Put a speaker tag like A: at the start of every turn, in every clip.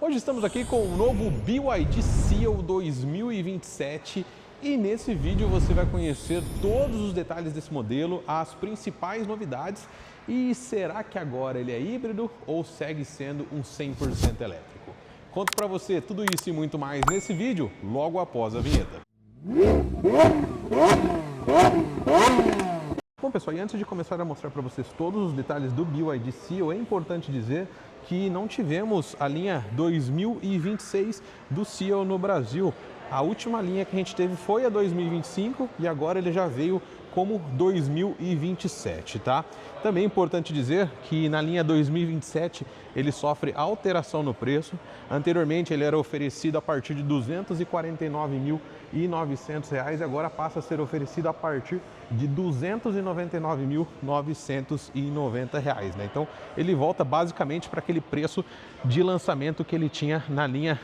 A: Hoje estamos aqui com o novo BYD Seal 2027 e nesse vídeo você vai conhecer todos os detalhes desse modelo, as principais novidades e será que agora ele é híbrido ou segue sendo um 100% elétrico? Conto para você tudo isso e muito mais nesse vídeo logo após a vinheta. Bom pessoal, e antes de começar a mostrar para vocês todos os detalhes do BYD Seal, é importante dizer que não tivemos a linha 2026 do Seal no Brasil. A última linha que a gente teve foi a 2025 e agora ele já veio como 2027, tá? Também é importante dizer que na linha 2027 ele sofre alteração no preço. Anteriormente ele era oferecido a partir de R$ 249.900 e agora passa a ser oferecido a partir de R$ 299.990, né? Então ele volta basicamente para aquele preço de lançamento que ele tinha na linha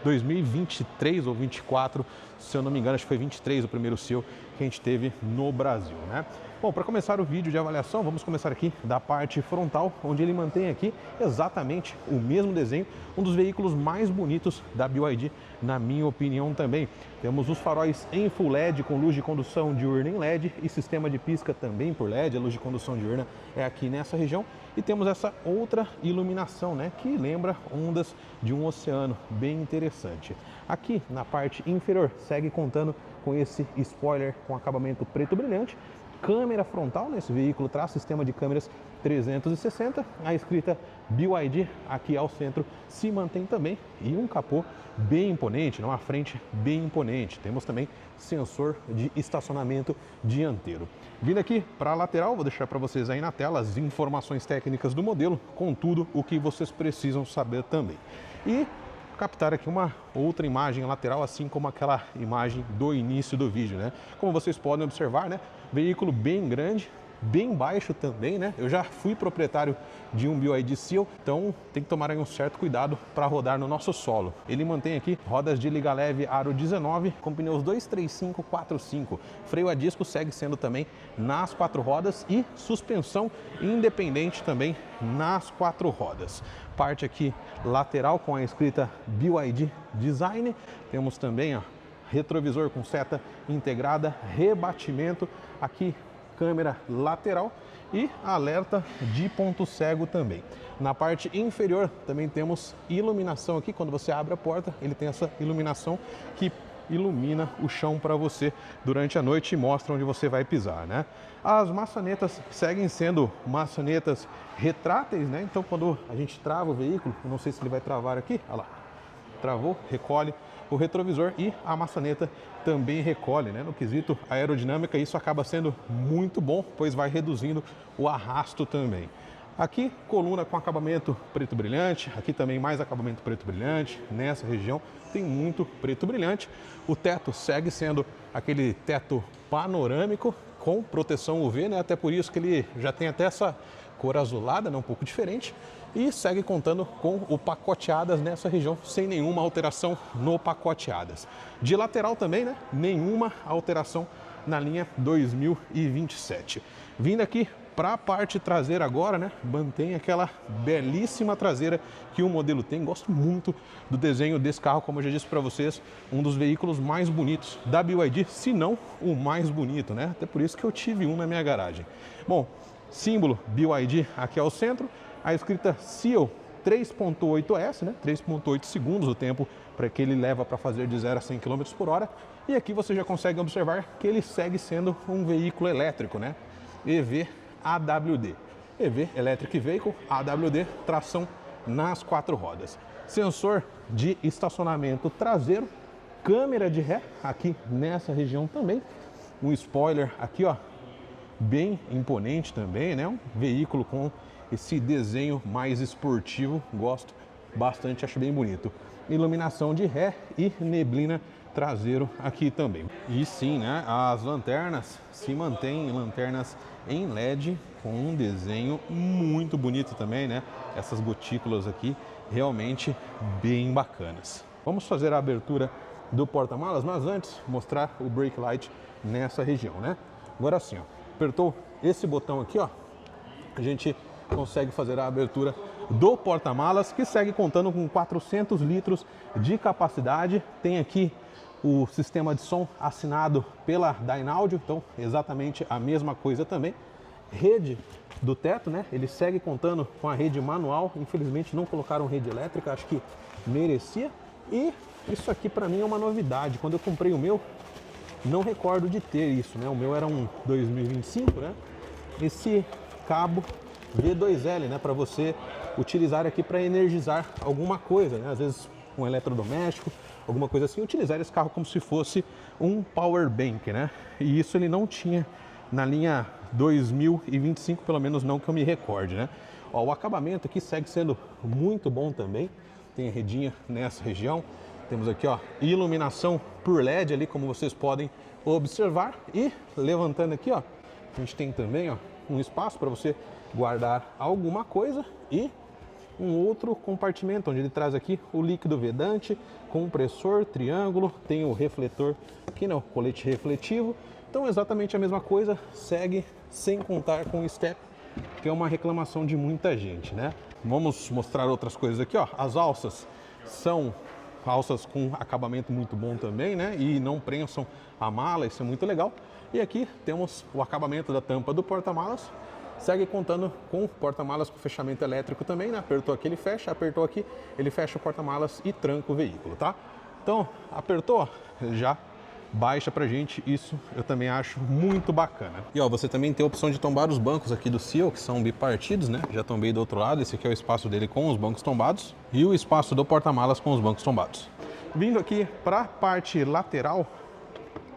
A: 2023 ou 24, se eu não me engano, acho que foi 23 o primeiro Seal que a gente teve no Brasil, né? Bom, para começar o vídeo de avaliação, vamos começar aqui da parte frontal, onde ele mantém aqui exatamente o mesmo desenho, um dos veículos mais bonitos da BYD, na minha opinião também. Temos os faróis em Full LED, com luz de condução diurna em LED e sistema de pisca também por LED, a luz de condução diurna é aqui nessa região. E temos essa outra iluminação, né, que lembra ondas de um oceano, bem interessante. Aqui na parte inferior, segue contando com esse spoiler com acabamento preto brilhante. Câmera frontal nesse veículo traz sistema de câmeras 360, a escrita BYD aqui ao centro se mantém também e um capô bem imponente, uma frente bem imponente. Temos também sensor de estacionamento dianteiro. Vindo aqui para a lateral, vou deixar para vocês aí na tela as informações técnicas do modelo, com tudo o que vocês precisam saber também. E captar aqui uma outra imagem lateral, assim como aquela imagem do início do vídeo, né? Como vocês podem observar, né? Veículo bem grande, bem baixo também, né? Eu já fui proprietário de um BYD Seal, então tem que tomar aí um certo cuidado para rodar no nosso solo. Ele mantém aqui rodas de liga leve aro 19 com pneus 235/45. Freio a disco segue sendo também nas 4 rodas e suspensão independente também nas 4 rodas. Parte aqui lateral com a escrita BYD Design. Temos também, ó, retrovisor com seta integrada, rebatimento aqui, câmera lateral e alerta de ponto cego também. Na parte inferior também temos iluminação aqui, quando você abre a porta, ele tem essa iluminação que ilumina o chão para você durante a noite e mostra onde você vai pisar, né? As maçanetas seguem sendo maçanetas retráteis, né? Então quando a gente trava o veículo, não sei se ele vai travar aqui, olha lá, travou, recolhe o retrovisor e a maçaneta também recolhe, né? No quesito aerodinâmica, isso acaba sendo muito bom, pois vai reduzindo o arrasto também. Aqui, coluna com acabamento preto brilhante, aqui também mais acabamento preto brilhante, nessa região tem muito preto brilhante. O teto segue sendo aquele teto panorâmico com proteção UV, né? Até por isso que ele já tem até essa cor azulada, né? Um pouco diferente. E segue contando com o pacoteadas nessa região, sem nenhuma alteração no pacoteadas. De lateral também, né? Nenhuma alteração na linha 2027. Vindo aqui para a parte traseira agora, né? Mantém aquela belíssima traseira que o modelo tem. Gosto muito do desenho desse carro, como eu já disse para vocês, um dos veículos mais bonitos da BYD, se não o mais bonito, né? Até por isso que eu tive um na minha garagem. Bom, símbolo BYD aqui ao centro, a escrita Seal 3.8S, né? 3.8 segundos o tempo para que ele leva para fazer de 0 a 100 km por hora. E aqui você já consegue observar que ele segue sendo um veículo elétrico, né? EV AWD. EV, Electric Vehicle, AWD, tração nas 4 rodas. Sensor de estacionamento traseiro, câmera de ré aqui nessa região também. Um spoiler aqui, ó, bem imponente também, né? Um veículo com esse desenho mais esportivo, gosto bastante, acho bem bonito. Iluminação de ré e neblina traseiro aqui também. E sim, né, as lanternas se mantêm lanternas em LED com um desenho muito bonito também, né? Essas gotículas aqui realmente bem bacanas. Vamos fazer a abertura do porta-malas, mas antes mostrar o brake light nessa região, né? Agora sim, ó, apertou esse botão aqui, ó, a gente consegue fazer a abertura do porta-malas, que segue contando com 400 litros de capacidade. Tem aqui o sistema de som assinado pela Dynaudio, então exatamente a mesma coisa também. Rede do teto, né? Ele segue contando com a rede manual. Infelizmente não colocaram rede elétrica, acho que merecia. E isso aqui para mim é uma novidade. Quando eu comprei o meu, não recordo de ter isso, né? O meu era um 2025, né? Esse cabo V2L, né? Para você utilizar aqui para energizar alguma coisa, né? Às vezes um eletrodoméstico, alguma coisa assim, utilizar esse carro como se fosse um power bank, né? E isso ele não tinha na linha 2025, pelo menos não que eu me recorde, né? Ó, o acabamento aqui segue sendo muito bom também. Tem a redinha nessa região. Temos aqui, ó, iluminação por LED ali, como vocês podem observar. E levantando aqui, ó, a gente tem também, ó, um espaço para você guardar alguma coisa e um outro compartimento, onde ele traz aqui o líquido vedante, compressor, triângulo, tem o refletor aqui, né, o colete refletivo. Então exatamente a mesma coisa, segue sem contar com o step, que é uma reclamação de muita gente, né? Vamos mostrar outras coisas aqui, ó. As alças são alças com acabamento muito bom também, né? E não prensam a mala, isso é muito legal. E aqui temos o acabamento da tampa do porta-malas. Segue contando com porta-malas com fechamento elétrico também, né? Apertou aqui, ele fecha, apertou aqui, ele fecha o porta-malas e tranca o veículo, tá? Então, apertou, já baixa pra gente, isso eu também acho muito bacana. E ó, você também tem a opção de tombar os bancos aqui do Seal, que são bipartidos, né? Já tombei do outro lado, esse aqui é o espaço dele com os bancos tombados e o espaço do porta-malas com os bancos tombados. Vindo aqui para a parte lateral,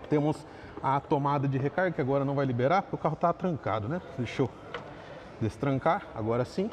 A: temos a tomada de recarga, que agora não vai liberar, porque o carro tá trancado, né? Deixa eu destrancar, agora sim.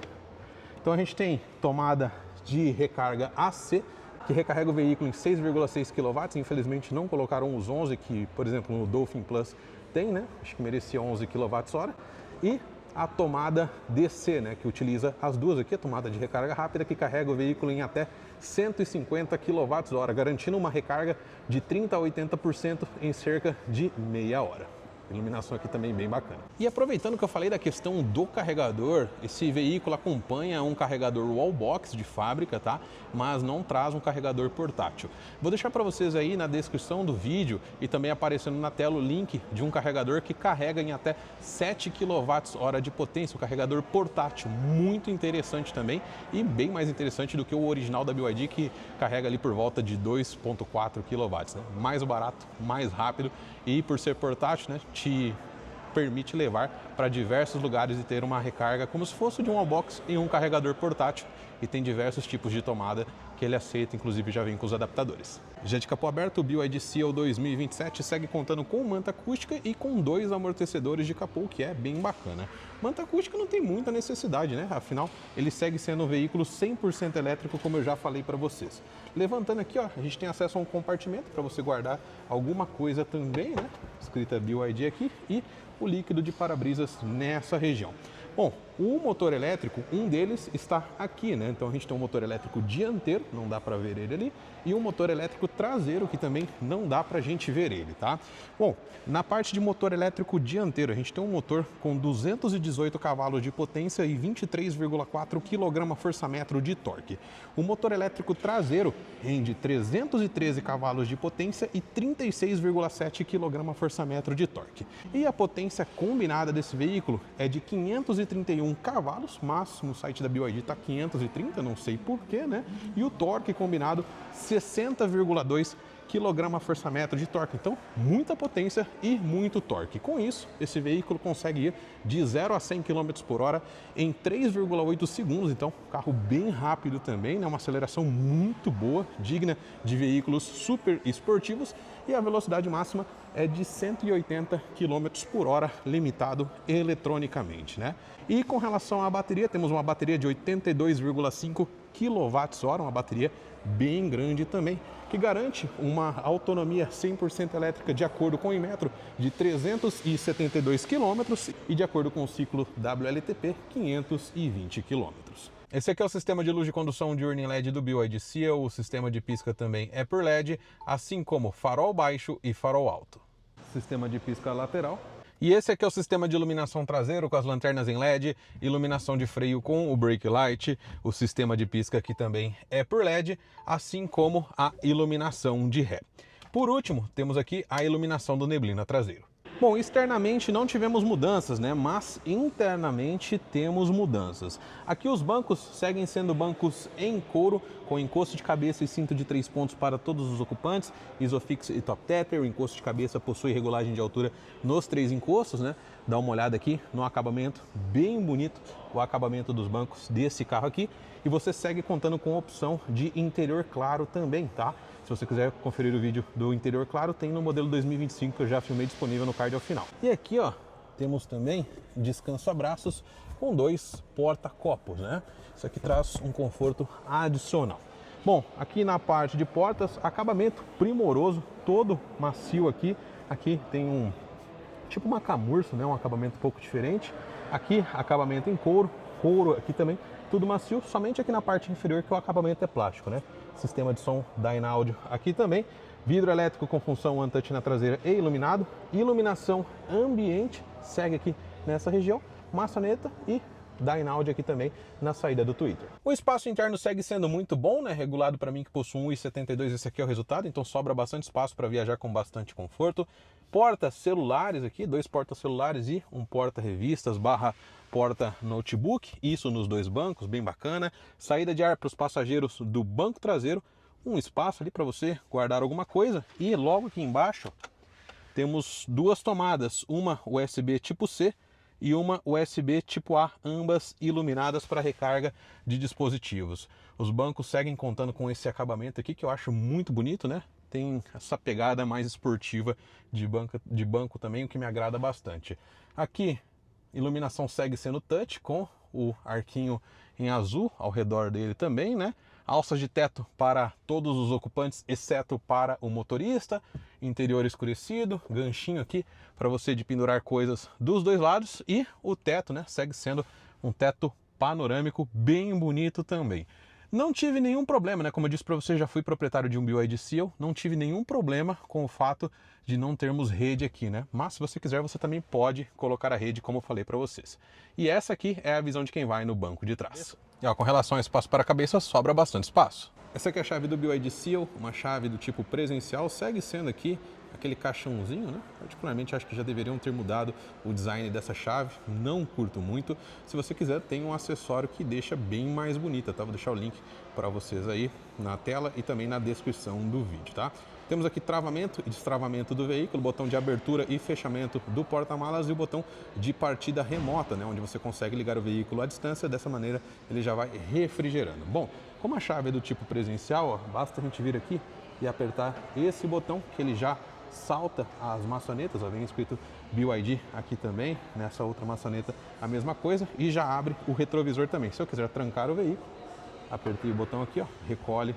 A: Então a gente tem tomada de recarga AC, que recarrega o veículo em 6,6 kW. Infelizmente não colocaram os 11 que, por exemplo, no Dolphin Plus tem, né? Acho que merecia 11 kWh. E a tomada DC, né? Que utiliza as duas aqui, a tomada de recarga rápida, que carrega o veículo em até 150 kWh, garantindo uma recarga de 30% a 80% em cerca de meia hora. Iluminação aqui também bem bacana. E aproveitando que eu falei da questão do carregador, esse veículo acompanha um carregador wallbox de fábrica, tá? Mas não traz um carregador portátil. Vou deixar para vocês aí na descrição do vídeo e também aparecendo na tela o link de um carregador que carrega em até 7 kWh de potência, um carregador portátil, muito interessante também e bem mais interessante do que o original da BYD, que carrega ali por volta de 2,4 kW, né? Mais barato, mais rápido e por ser portátil, né, te permite levar para diversos lugares e ter uma recarga como se fosse de um wallbox em um carregador portátil, e tem diversos tipos de tomada que ele aceita, inclusive já vem com os adaptadores. Já de capô aberto, o BYD Seal 2027 segue contando com manta acústica e com 2 amortecedores de capô, que é bem bacana. Manta acústica não tem muita necessidade, né? Afinal, ele segue sendo um veículo 100% elétrico, como eu já falei para vocês. Levantando aqui, ó, a gente tem acesso a um compartimento para você guardar alguma coisa também, né? Escrita BYD aqui, e o líquido de para-brisas nessa região. Bom, o motor elétrico, um deles está aqui, né? Então a gente tem um motor elétrico dianteiro, não dá para ver ele ali, e um motor elétrico traseiro, que também não dá para a gente ver ele, tá? Bom, na parte de motor elétrico dianteiro, a gente tem um motor com 218 cavalos de potência e 23,4 kgfm de torque. O motor elétrico traseiro rende 313 cavalos de potência e 36,7 kgfm de torque. E a potência combinada desse veículo é de 531 cavalos, mas no site da BYD está 530, não sei porquê, né? E o torque combinado 60,2 kgfm de torque. Então, muita potência e muito torque. Com isso, esse veículo consegue ir de 0 a 100 km por hora em 3,8 segundos. Então, carro bem rápido também, né? Uma aceleração muito boa, digna de veículos super esportivos. E a velocidade máxima é de 180 km por hora, limitado eletronicamente, né? E com relação à bateria, temos uma bateria de 82,5 kWh, uma bateria bem grande também, que garante uma autonomia 100% elétrica de acordo com o Inmetro de 372 km e de acordo com o ciclo WLTP 520 km. Esse aqui é o sistema de luz de condução diurna em LED do BYD Seal. O sistema de pisca também é por LED, assim como farol baixo e farol alto. Sistema de pisca lateral. E esse aqui é o sistema de iluminação traseiro com as lanternas em LED, iluminação de freio com o brake light, o sistema de pisca aqui também é por LED, assim como a iluminação de ré. Por último, temos aqui a iluminação do neblina traseiro. Bom, externamente não tivemos mudanças, né? Mas internamente temos mudanças. Aqui os bancos seguem sendo bancos em couro, com encosto de cabeça e cinto de 3 pontos para todos os ocupantes, Isofix e Top Tether. O encosto de cabeça possui regulagem de altura nos 3 encostos, né? Dá uma olhada aqui no acabamento, bem bonito o acabamento dos bancos desse carro aqui. E você segue contando com a opção de interior claro também, tá? Se você quiser conferir o vídeo do interior claro, tem no modelo 2025 que eu já filmei disponível no card ao final. E aqui, ó, temos também descanso-abraços com 2 porta-copos, né? Isso aqui traz um conforto adicional. Bom, aqui na parte de portas, acabamento primoroso, todo macio aqui. Aqui tem tipo uma camurça, né? Um acabamento um pouco diferente. Aqui, acabamento em couro, couro aqui também, tudo macio, somente aqui na parte inferior que o acabamento é plástico, né? Sistema de som Dynaaudio aqui também, vidro elétrico com função one-touch na traseira e iluminado, iluminação ambiente, segue aqui nessa região, maçaneta e Dynaaudio aqui também na saída do Twitter. O espaço interno segue sendo muito bom, né? Regulado para mim que possui 1,72, esse aqui é o resultado, então sobra bastante espaço para viajar com bastante conforto. Portas celulares aqui, 2 portas celulares e um porta-revistas / porta-notebook, isso nos 2 bancos, bem bacana. Saída de ar para os passageiros do banco traseiro, um espaço ali para você guardar alguma coisa. E logo aqui embaixo temos 2 tomadas, uma USB tipo C e uma USB tipo A, ambas iluminadas para recarga de dispositivos. Os bancos seguem contando com esse acabamento aqui que eu acho muito bonito, né? Tem essa pegada mais esportiva de banco também, o que me agrada bastante. Aqui, iluminação segue sendo touch, com o arquinho em azul ao redor dele também, né? Alças de teto para todos os ocupantes, exceto para o motorista. Interior escurecido, ganchinho aqui para você de pendurar coisas dos 2 lados. E o teto, né? Segue sendo um teto panorâmico bem bonito também. Não tive nenhum problema, né? Como eu disse para você, já fui proprietário de um BYD Seal, não tive nenhum problema com o fato de não termos rede aqui, né? Mas se você quiser, você também pode colocar a rede, como eu falei para vocês. E essa aqui é a visão de quem vai no banco de trás. E ó, com relação ao espaço para a cabeça, sobra bastante espaço. Essa aqui é a chave do BYD Seal, uma chave do tipo presencial, segue sendo aqui aquele caixãozinho, né? Particularmente acho que já deveriam ter mudado o design dessa chave, não curto muito. Se você quiser, tem um acessório que deixa bem mais bonita, tá? Vou deixar o link para vocês aí na tela e também na descrição do vídeo, tá? Temos aqui travamento e destravamento do veículo, botão de abertura e fechamento do porta-malas e o botão de partida remota, né? Onde você consegue ligar o veículo à distância, dessa maneira ele já vai refrigerando. Bom, como a chave é do tipo presencial, ó, basta a gente vir aqui e apertar esse botão que ele já salta as maçanetas, ó, vem escrito BYD aqui também, nessa outra maçaneta a mesma coisa, e já abre o retrovisor também. Se eu quiser trancar o veículo, apertei o botão aqui, ó, recolhe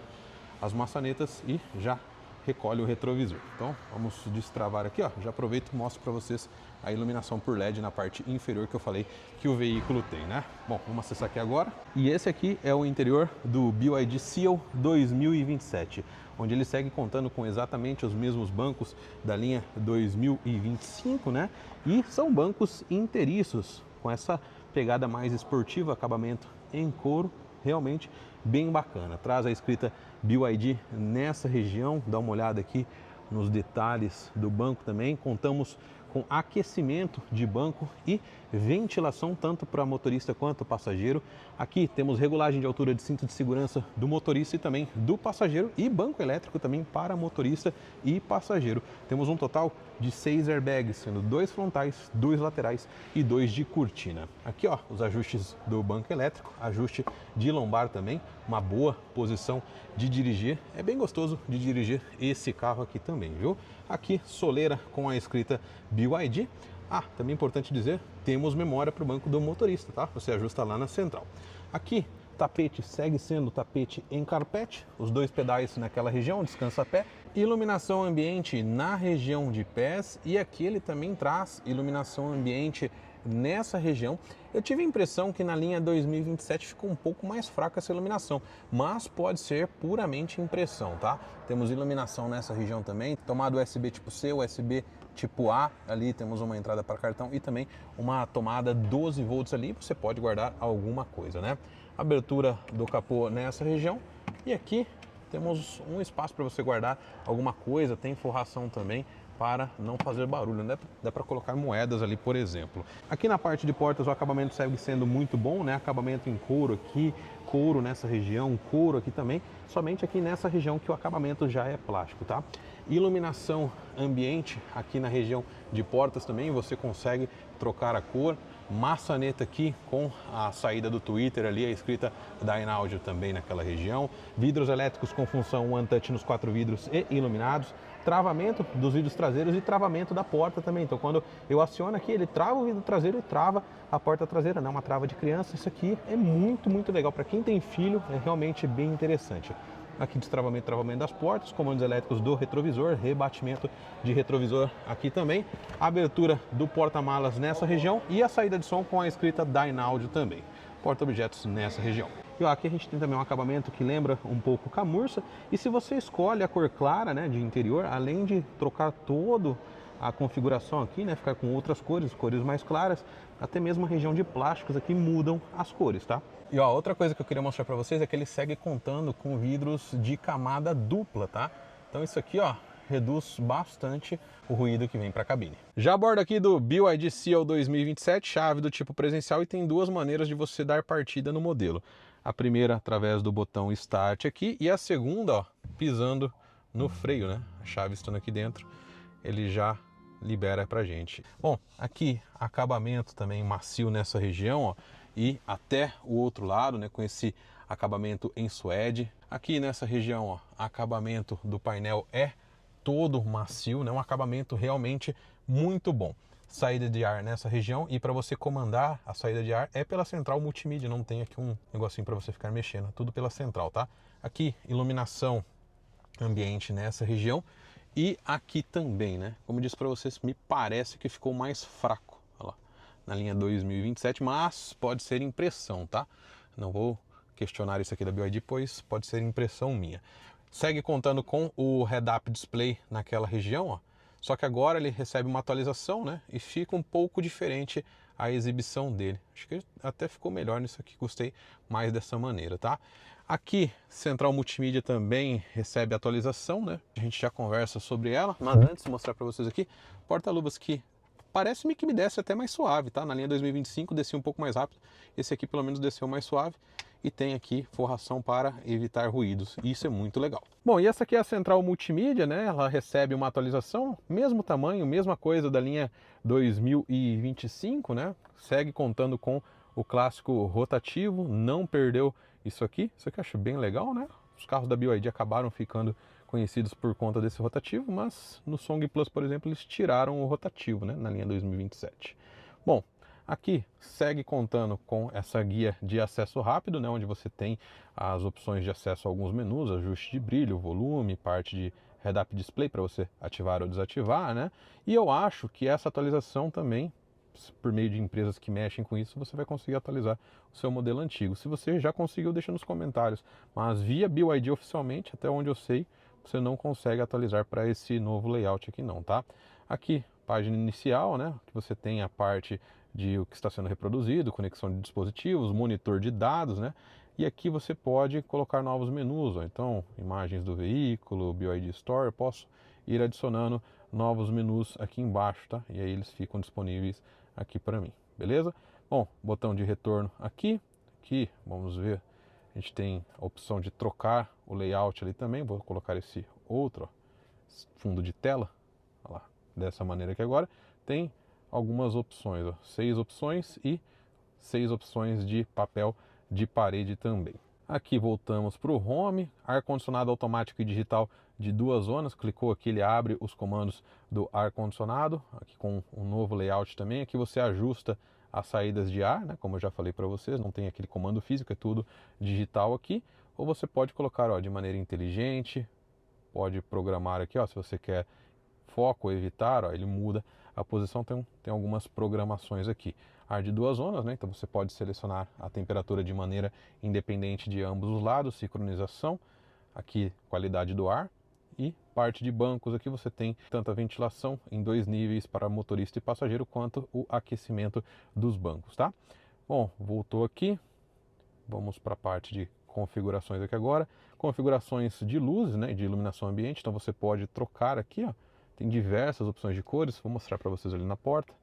A: as maçanetas e já recolhe o retrovisor. Então vamos destravar aqui, ó, já aproveito e mostro para vocês a iluminação por LED na parte inferior que eu falei que o veículo tem, né? Bom, vamos acessar aqui agora. E esse aqui é o interior do BYD Seal 2027, onde ele segue contando com exatamente os mesmos bancos da linha 2025, né? E são bancos inteiriços, com essa pegada mais esportiva, acabamento em couro, realmente bem bacana. Traz a escrita BYD nessa região, dá uma olhada aqui nos detalhes do banco também. Contamos com aquecimento de banco e ventilação tanto para motorista quanto passageiro. Aqui temos regulagem de altura de cinto de segurança do motorista e também do passageiro, e banco elétrico também para motorista e passageiro. Temos um total de 6 airbags, sendo 2 frontais, 2 laterais e 2 de cortina. Aqui, ó, os ajustes do banco elétrico, ajuste de lombar também, uma boa posição de dirigir. É bem gostoso de dirigir esse carro aqui também, viu? Aqui, soleira com a escrita BYD. Ah, também é importante dizer, temos memória para o banco do motorista, tá? Você ajusta lá na central. Aqui, tapete segue sendo tapete em carpete, os 2 pedais naquela região, descansa-pé. Iluminação ambiente na região de pés, e aqui ele também traz iluminação ambiente nessa região. Eu tive a impressão que na linha 2027 ficou um pouco mais fraca essa iluminação, mas pode ser puramente impressão, tá? Temos iluminação nessa região também, tomada USB tipo C, USB tipo A, ali temos uma entrada para cartão e também uma tomada 12 volts ali, você pode guardar alguma coisa, né? Abertura do capô nessa região e aqui temos um espaço para você guardar alguma coisa, tem forração também para não fazer barulho, né? Dá para colocar moedas ali, por exemplo. Aqui na parte de portas o acabamento segue sendo muito bom, né? Acabamento em couro aqui, couro nessa região, couro aqui também, somente aqui nessa região que o acabamento já é plástico, tá? Iluminação ambiente aqui na região de portas também, você consegue trocar a cor. Maçaneta aqui com a saída do Twitter ali, a escrita Dynaudio também naquela região. Vidros elétricos com função One Touch nos 4 vidros e iluminados. Travamento dos vidros traseiros e travamento da porta também. Então quando eu aciono aqui, ele trava o vidro traseiro e trava a porta traseira, não é uma trava de criança. Isso aqui é muito legal. Para quem tem filho, é realmente bem interessante. Aqui destravamento e travamento das portas, comandos elétricos do retrovisor, rebatimento de retrovisor aqui também, abertura do porta-malas nessa região e a saída de som com a escrita Dynaudio também, porta-objetos nessa região. E aqui a gente tem também um acabamento que lembra um pouco camurça, e se você escolhe a cor clara, né, de interior, além de trocar todo a configuração aqui, né, ficar com outras cores, cores mais claras, até mesmo a região de plásticos aqui mudam as cores, tá? E ó, outra coisa que eu queria mostrar para vocês é que ele segue contando com vidros de camada dupla, tá? Então isso aqui, ó, reduz bastante o ruído que vem para a cabine. Já a bordo aqui do BYD Seal 2027, chave do tipo presencial, e tem duas maneiras de você dar partida no modelo. A primeira através do botão Start aqui e a segunda, ó, pisando no freio, né? A chave estando aqui dentro, ele já libera pra gente. Bom, aqui acabamento também macio nessa região, ó, e até o outro lado, né, com esse acabamento em suede. Aqui nessa região, ó, acabamento do painel é todo macio, né, um acabamento realmente muito bom. Saída de ar nessa região, e para você comandar a saída de ar é pela central multimídia, não tem aqui um negocinho para você ficar mexendo, tudo pela central, tá? Aqui iluminação ambiente nessa região. E aqui também, né? Como eu disse para vocês, me parece que ficou mais fraco, olha lá, na linha 2027, mas pode ser impressão, tá? Não vou questionar isso aqui da BYD, pois pode ser impressão minha. Segue contando com o head-up display naquela região, ó. Só que agora ele recebe uma atualização, né? E fica um pouco diferente a exibição dele. Acho que até ficou melhor nisso aqui, gostei mais dessa maneira, tá? Aqui, central multimídia também recebe atualização, né? A gente já conversa sobre ela, mas antes de mostrar para vocês aqui, porta-luvas que parece-me que me desce até mais suave, tá? Na linha 2025 desci um pouco mais rápido, esse aqui pelo menos desceu mais suave. E tem aqui forração para evitar ruídos, isso é muito legal. Bom, e essa aqui é a central multimídia, né? Ela recebe uma atualização, mesmo tamanho, mesma coisa da linha 2025, né? Segue contando com o clássico rotativo, não perdeu isso aqui eu acho bem legal, né? Os carros da BYD acabaram ficando conhecidos por conta desse rotativo, mas no Song Plus, por exemplo, eles tiraram o rotativo, né? Na linha 2027. Bom, aqui segue contando com essa guia de acesso rápido, né, onde você tem as opções de acesso a alguns menus, ajuste de brilho, volume, parte de head-up display para você ativar ou desativar, né? E eu acho que essa atualização também, por meio de empresas que mexem com isso, você vai conseguir atualizar o seu modelo antigo. Se você já conseguiu, deixa nos comentários. Mas via BYD oficialmente, até onde eu sei, você não consegue atualizar para esse novo layout aqui não, tá? Aqui, página inicial, né? Que você tem a parte de o que está sendo reproduzido, conexão de dispositivos, monitor de dados, né? E aqui você pode colocar novos menus, ó. Então, imagens do veículo, BYD Store, eu posso ir adicionando novos menus aqui embaixo, tá? E aí eles ficam disponíveis aqui para mim, beleza? Bom, botão de retorno aqui, vamos ver, a gente tem a opção de trocar o layout ali também, vou colocar esse outro, ó, fundo de tela, olha lá, dessa maneira aqui agora, tem algumas opções, ó, 6 opções e 6 opções de papel de parede também. Aqui voltamos para o Home, ar-condicionado automático e digital de 2 zonas, clicou aqui, ele abre os comandos do ar-condicionado, aqui com um novo layout também, aqui você ajusta as saídas de ar, né, como eu já falei para vocês, não tem aquele comando físico, é tudo digital aqui, ou você pode colocar, ó, de maneira inteligente, pode programar aqui, ó, se você quer foco ou evitar, ó, ele muda a posição, tem algumas programações aqui. ar de 2 zonas, né? Então você pode selecionar a temperatura de maneira independente de ambos os lados, sincronização, aqui qualidade do ar. E parte de bancos, aqui você tem tanto a ventilação em 2 níveis para motorista e passageiro, quanto o aquecimento dos bancos, tá? Bom, voltou aqui, vamos para a parte de configurações aqui agora. Configurações de luzes, né, de iluminação ambiente, então você pode trocar aqui, ó. Tem diversas opções de cores, vou mostrar para vocês ali na porta.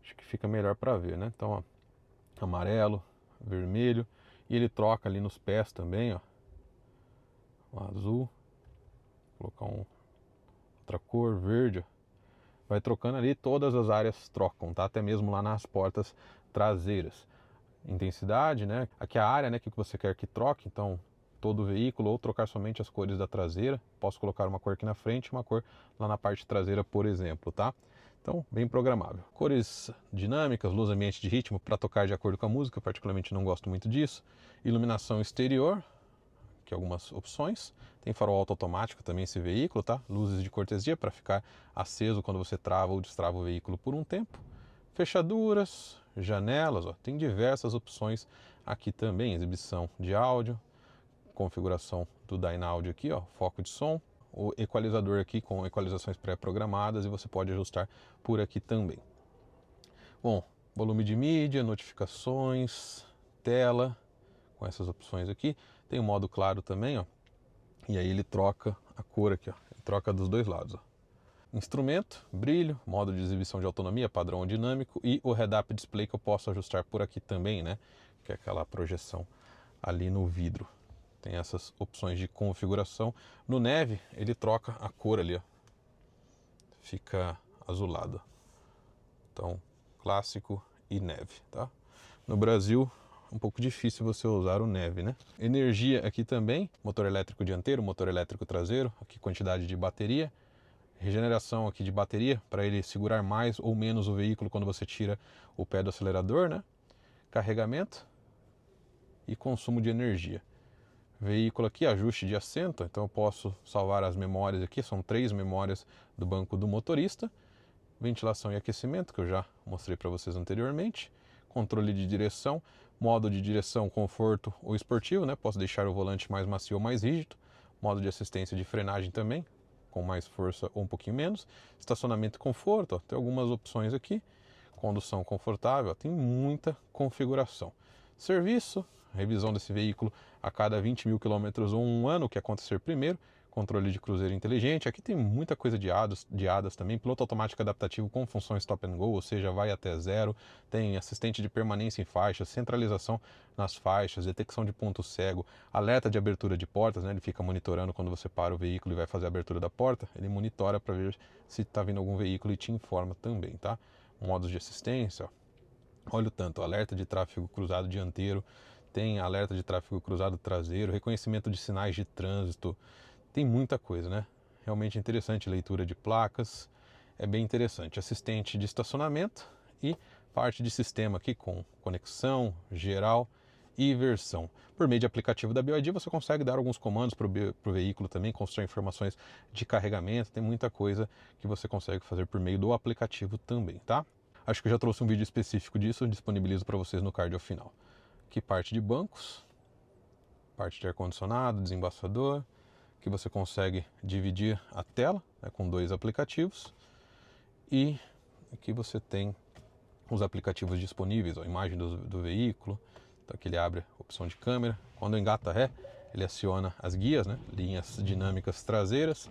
A: Acho que fica melhor para ver, né? Então, ó, amarelo, vermelho, e ele troca ali nos pés também, ó. O azul. Vou colocar outra cor, verde, ó. Vai trocando ali, todas as áreas trocam, tá? Até mesmo lá nas portas traseiras. Intensidade, né? Aqui a área, né, que você quer que troque, então todo o veículo, ou trocar somente as cores da traseira. Posso colocar uma cor aqui na frente e uma cor lá na parte traseira, por exemplo, tá? Então, bem programável. Cores dinâmicas, luz ambiente de ritmo para tocar de acordo com a música, eu particularmente não gosto muito disso. Iluminação exterior, aqui algumas opções. Tem farol automático também esse veículo, tá? Luzes de cortesia para ficar aceso quando você trava ou destrava o veículo por um tempo. Fechaduras, janelas, ó, tem diversas opções aqui também. Exibição de áudio, configuração do Dynaud aqui, ó, foco de som, o equalizador aqui com equalizações pré-programadas, e você pode ajustar por aqui também. Bom, volume de mídia, notificações, tela, com essas opções aqui. Tem o modo claro também, ó, e aí ele troca a cor aqui, ó, ele troca dos dois lados, ó. Instrumento, brilho, modo de exibição de autonomia, padrão dinâmico, e o head-up display que eu posso ajustar por aqui também, né? Que é aquela projeção ali no vidro. Tem essas opções de configuração. No neve, ele troca a cor ali, ó. Fica azulado. Então, clássico e neve, tá? No Brasil, um pouco difícil você usar o neve, né? Energia aqui também, motor elétrico dianteiro, motor elétrico traseiro, aqui quantidade de bateria. Regeneração aqui de bateria, para ele segurar mais ou menos o veículo quando você tira o pé do acelerador, né? Carregamento e consumo de energia. Veículo aqui, ajuste de assento, então eu posso salvar as memórias aqui, são 3 memórias do banco do motorista. Ventilação e aquecimento, que eu já mostrei para vocês anteriormente. Controle de direção, modo de direção conforto ou esportivo, né? Posso deixar o volante mais macio ou mais rígido. Modo de assistência de frenagem também, com mais força ou um pouquinho menos. Estacionamento e conforto, ó, tem algumas opções aqui. Condução confortável, ó, tem muita configuração. Serviço, revisão desse veículo a cada 20 mil quilômetros ou um ano, o que acontecer primeiro. Controle de cruzeiro inteligente, aqui tem muita coisa de ADAS também, piloto automático adaptativo com função stop and go, ou seja, vai até zero, tem assistente de permanência em faixas, centralização nas faixas, detecção de ponto cego, alerta de abertura de portas, né? Ele fica monitorando quando você para o veículo e vai fazer a abertura da porta, ele monitora para ver se está vindo algum veículo e te informa também, tá? Modos de assistência, ó. Olha o tanto, alerta de tráfego cruzado dianteiro, tem alerta de tráfego cruzado traseiro, reconhecimento de sinais de trânsito. Tem muita coisa, né? Realmente interessante, leitura de placas, é bem interessante. Assistente de estacionamento e parte de sistema aqui com conexão, geral e versão. Por meio de aplicativo da BYD você consegue dar alguns comandos para o veículo também, construir informações de carregamento, tem muita coisa que você consegue fazer por meio do aplicativo também, tá? Acho que eu já trouxe um vídeo específico disso, disponibilizo para vocês no card ao final. Aqui parte de bancos, parte de ar-condicionado, desembaçador, que você consegue dividir a tela, né, com 2 aplicativos, e aqui você tem os aplicativos disponíveis, a imagem do veículo, então aqui ele abre a opção de câmera, quando engata ré, ele aciona as guias, né, linhas dinâmicas traseiras,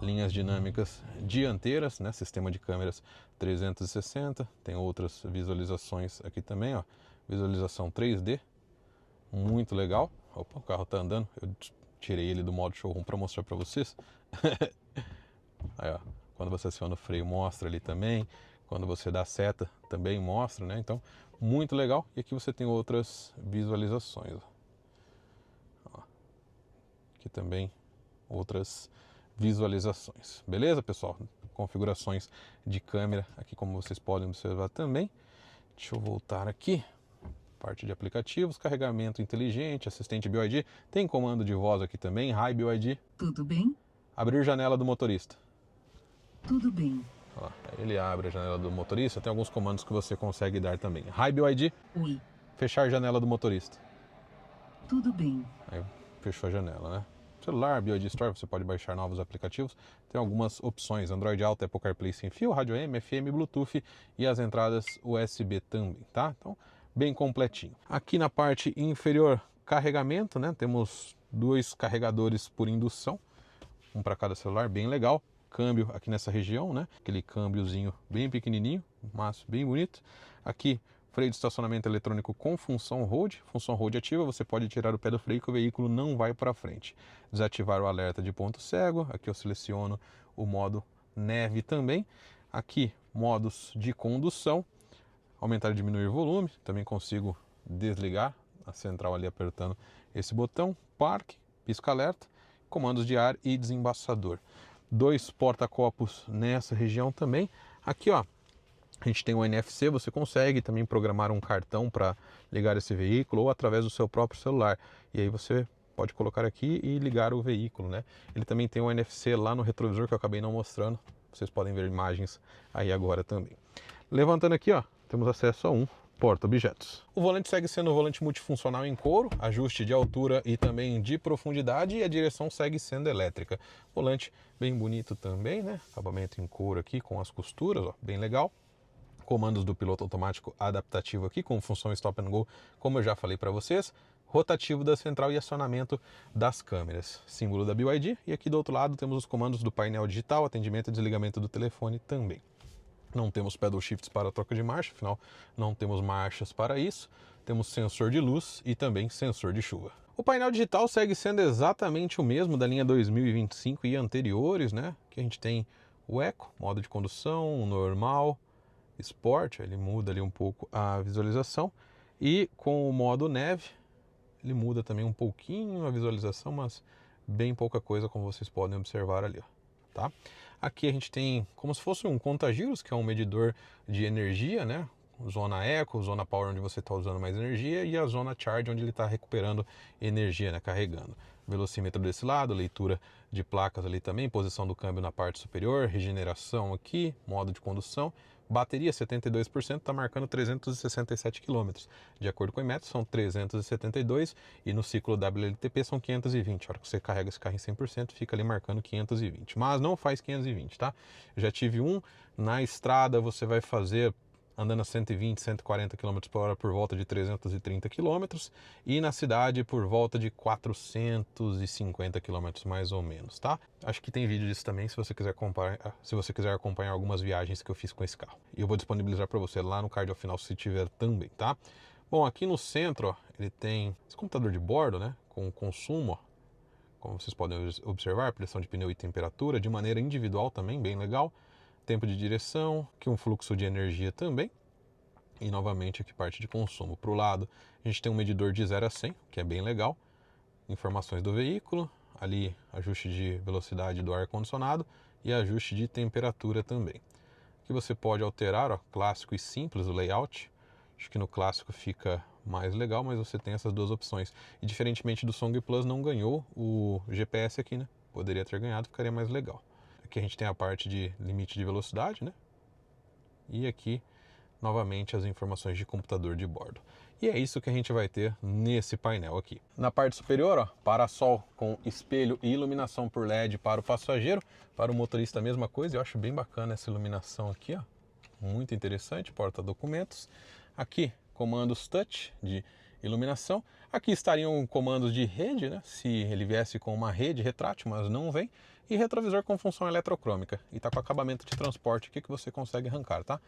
A: linhas dinâmicas dianteiras, né, sistema de câmeras 360, tem outras visualizações aqui também, ó, visualização 3D, muito legal. Opa, o carro está andando, eu tirei ele do modo showroom para mostrar para vocês. Aí, ó, quando você aciona o freio mostra ali também, quando você dá seta também mostra, né? Então, muito legal. E aqui você tem outras visualizações. Ó. Aqui também outras visualizações. Beleza, pessoal? Configurações de câmera aqui, como vocês podem observar também. Deixa eu voltar aqui. Parte de aplicativos, carregamento inteligente, assistente BYD, tem comando de voz aqui também, Hi BYD.
B: Tudo bem?
A: Abrir janela do motorista.
B: Tudo bem.
A: Ó, aí ele abre a janela do motorista, tem alguns comandos que você consegue dar também. Hi BYD.
B: Oi,
A: Fechar a janela do motorista.
B: tudo bem.
A: Aí fechou a janela, né? Celular, BYD Store, você pode baixar novos aplicativos. Tem algumas opções, Android Auto, Apple CarPlay sem fio, rádio AM, FM, Bluetooth e as entradas USB também, tá? Então, bem completinho. Aqui na parte inferior, carregamento, né? Temos 2 carregadores por indução, um para cada celular, bem legal. Câmbio aqui nessa região, né? Aquele câmbiozinho bem pequenininho, mas bem bonito. Aqui, freio de estacionamento eletrônico com função hold ativa, você pode tirar o pé do freio que o veículo não vai para frente. Desativar o alerta de ponto cego, aqui eu seleciono o modo neve também. Aqui, modos de condução, aumentar e diminuir o volume, também consigo desligar a central ali apertando esse botão. Parque, pisca-alerta, comandos de ar e desembaçador. 2 porta-copos nessa região também. Aqui, ó, a gente tem o NFC, você consegue também programar um cartão para ligar esse veículo ou através do seu próprio celular. E aí você pode colocar aqui e ligar o veículo, né? Ele também tem o NFC lá no retrovisor que eu acabei não mostrando. Vocês podem ver imagens aí agora também. Levantando aqui, ó, temos acesso a um porta-objetos. O volante segue sendo um volante multifuncional em couro, ajuste de altura e também de profundidade, e a direção segue sendo elétrica. Volante bem bonito também, né? Acabamento em couro aqui com as costuras, ó, bem legal. Comandos do piloto automático adaptativo aqui com função Stop and Go, como eu já falei para vocês. Rotativo da central e acionamento das câmeras. Símbolo da BYD. E aqui do outro lado temos os comandos do painel digital, atendimento e desligamento do telefone também. Não temos pedal shifts para a troca de marcha, afinal não temos marchas para isso. Temos sensor de luz e também sensor de chuva. O painel digital segue sendo exatamente o mesmo da linha 2025 e anteriores, né? Aqui a gente tem o Eco, modo de condução, normal, Sport, ele muda ali um pouco a visualização. E com o modo neve, ele muda também um pouquinho a visualização, mas bem pouca coisa, como vocês podem observar ali, ó, tá? Aqui a gente tem como se fosse um contagiros, que é um medidor de energia, né? Zona Eco, zona Power, onde você está usando mais energia, e a zona Charge, onde ele está recuperando energia, né? Carregando. Velocímetro desse lado, leitura de placas ali também, posição do câmbio na parte superior, regeneração aqui, modo de condução. Bateria 72%, está marcando 367 km. De acordo com o Inmetro, são 372 e no ciclo WLTP são 520. A hora que você carrega esse carro em 100%, fica ali marcando 520. Mas não faz 520, tá? Eu já tive um. Na estrada você vai fazer andando a 120, 140 km por hora por volta de 330 km e na cidade por volta de 450 km mais ou menos, tá? Acho que tem vídeo disso também se você quiser acompanhar algumas viagens que eu fiz com esse carro. E eu vou disponibilizar para você lá no card ao final se tiver também, tá? Bom, aqui no centro, ó, ele tem esse computador de bordo, né, com consumo, ó, como vocês podem observar, pressão de pneu e temperatura de maneira individual também, bem legal. Tempo de direção, aqui um fluxo de energia também. E novamente aqui parte de consumo. Para o lado a gente tem um medidor de 0 a 100, que é bem legal. Informações do veículo, ali ajuste de velocidade do ar-condicionado e ajuste de temperatura também. Aqui você pode alterar, ó, clássico e simples o layout. Acho que no clássico fica mais legal, mas você tem essas duas opções. E diferentemente do Song Plus, não ganhou o GPS aqui, né? Poderia ter ganhado, ficaria mais legal. Aqui a gente tem a parte de limite de velocidade, né? E aqui, novamente, as informações de computador de bordo. E é isso que a gente vai ter nesse painel aqui. Na parte superior, ó, para-sol com espelho e iluminação por LED para o passageiro. Para o motorista a mesma coisa. Eu acho bem bacana essa iluminação aqui, ó. Muito interessante, porta-documentos. Aqui, comandos touch de iluminação. Aqui estariam comandos de rede, né? Se ele viesse com uma rede retrátil, mas não vem. E retrovisor com função eletrocrômica. E tá com acabamento de transporte aqui que você consegue arrancar, tá?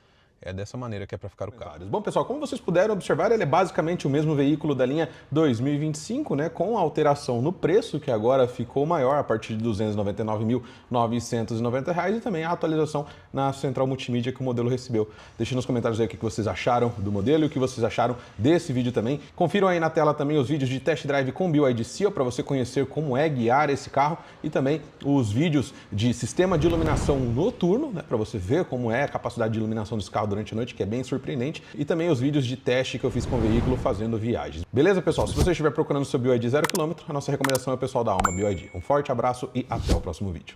A: É dessa maneira que é para ficar o carro. Bom, pessoal, como vocês puderam observar, ele é basicamente o mesmo veículo da linha 2025, né, com alteração no preço, que agora ficou maior a partir de R$ 299.990 e também a atualização na central multimídia que o modelo recebeu. Deixe nos comentários aí o que vocês acharam do modelo e o que vocês acharam desse vídeo também. Confiram aí na tela também os vídeos de test drive com BYD Seal para você conhecer como é guiar esse carro e também os vídeos de sistema de iluminação noturno, né, para você ver como é a capacidade de iluminação desse carro durante a noite, que é bem surpreendente, e também os vídeos de teste que eu fiz com o veículo fazendo viagens. Beleza, pessoal? Se você estiver procurando seu BYD 0 km, a nossa recomendação é o pessoal da Alma BYD. Um forte abraço e até o próximo vídeo.